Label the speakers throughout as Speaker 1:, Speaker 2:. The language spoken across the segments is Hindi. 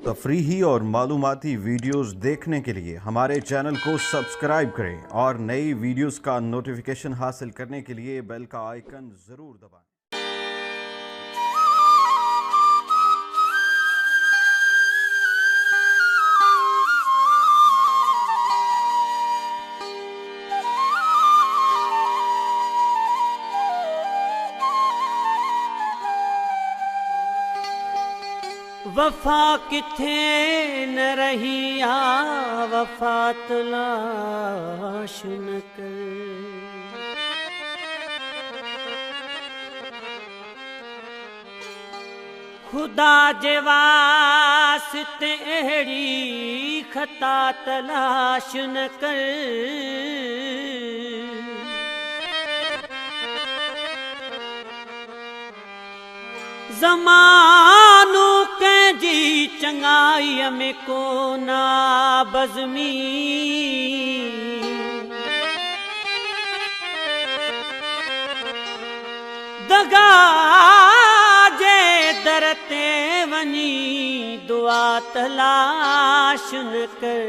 Speaker 1: तफरीही और मालूमाती वीडियोस देखने के लिए हमारे चैनल को सब्सक्राइब करें और नई वीडियोस का नोटिफिकेशन हासिल करने के लिए बेल का आइकन ज़रूर दबाएं।
Speaker 2: वफा किथे न रही आ वफा तलाश न कर। खुदा जे वास्ते अहिड़ी खता तलाश न कर। ज़मानो कंहिंजी चङाईअ में कोना बज़मी। दगा जे दर ते वञी दुआ तलाश न कर।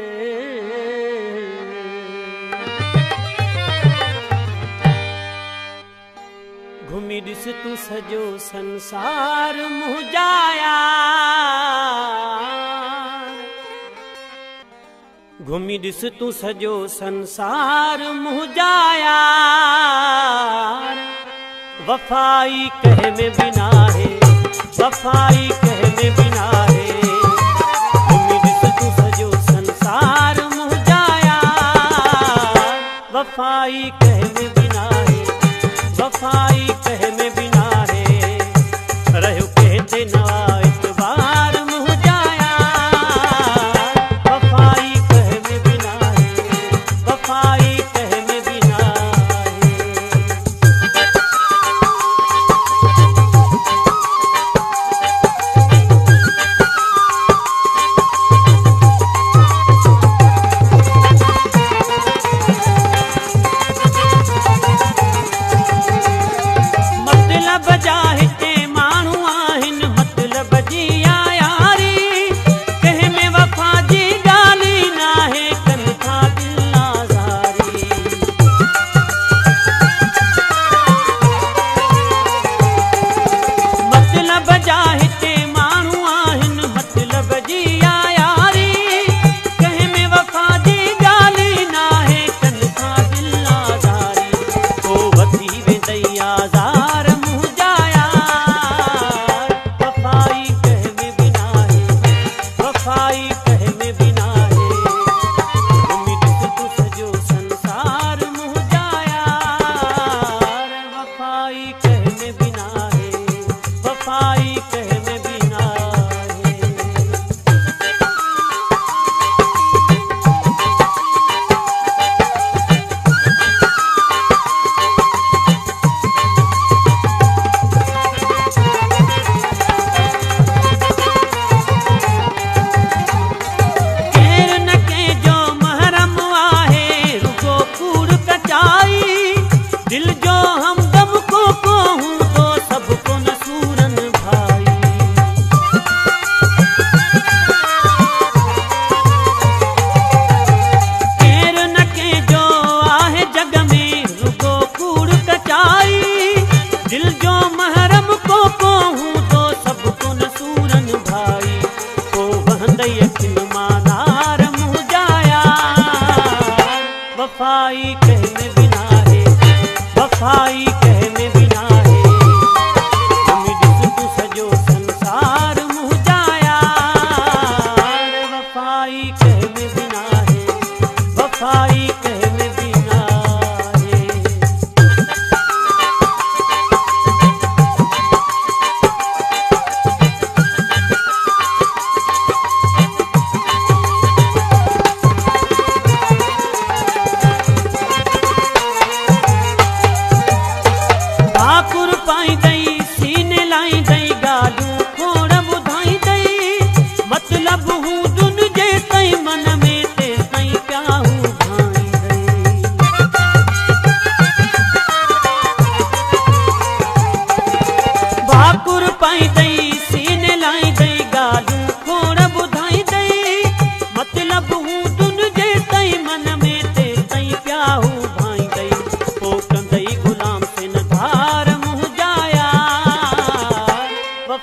Speaker 2: घुमी ॾिस तूं सॼो संसार मुंहिंजाया। घुमी ॾिस तूं सॼो संसार मुंहिंजाया। वफ़ाई कंहिं में बि नाहे, वफ़ाई कंहिं में बि नाहे। घुमी ॾिस तूं सॼो संसार मुंहिंजाया। वफ़ाई कंहिं में बि नाहे, वफ़ाई कंहिं में बि नाहे। रहियो कंहिं ते नवा इतबार मुंहिंजाया। वफ़ाई कंहिं में बि नाहे, वफ़ाई कंहिं में बि नाहे।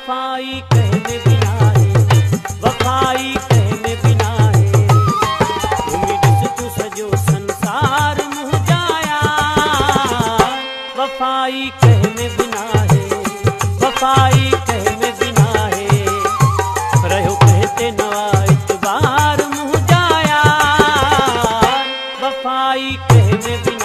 Speaker 2: वफाई कह में बिना है, वफाई कह में बिना है। उम्मीद से तू सजो संसार मुह जाया, वफाई कह में बिना है, वफाई कह में बिना है। रहो कहते नवा इतबार मुह जाया, वफाई कह में बिना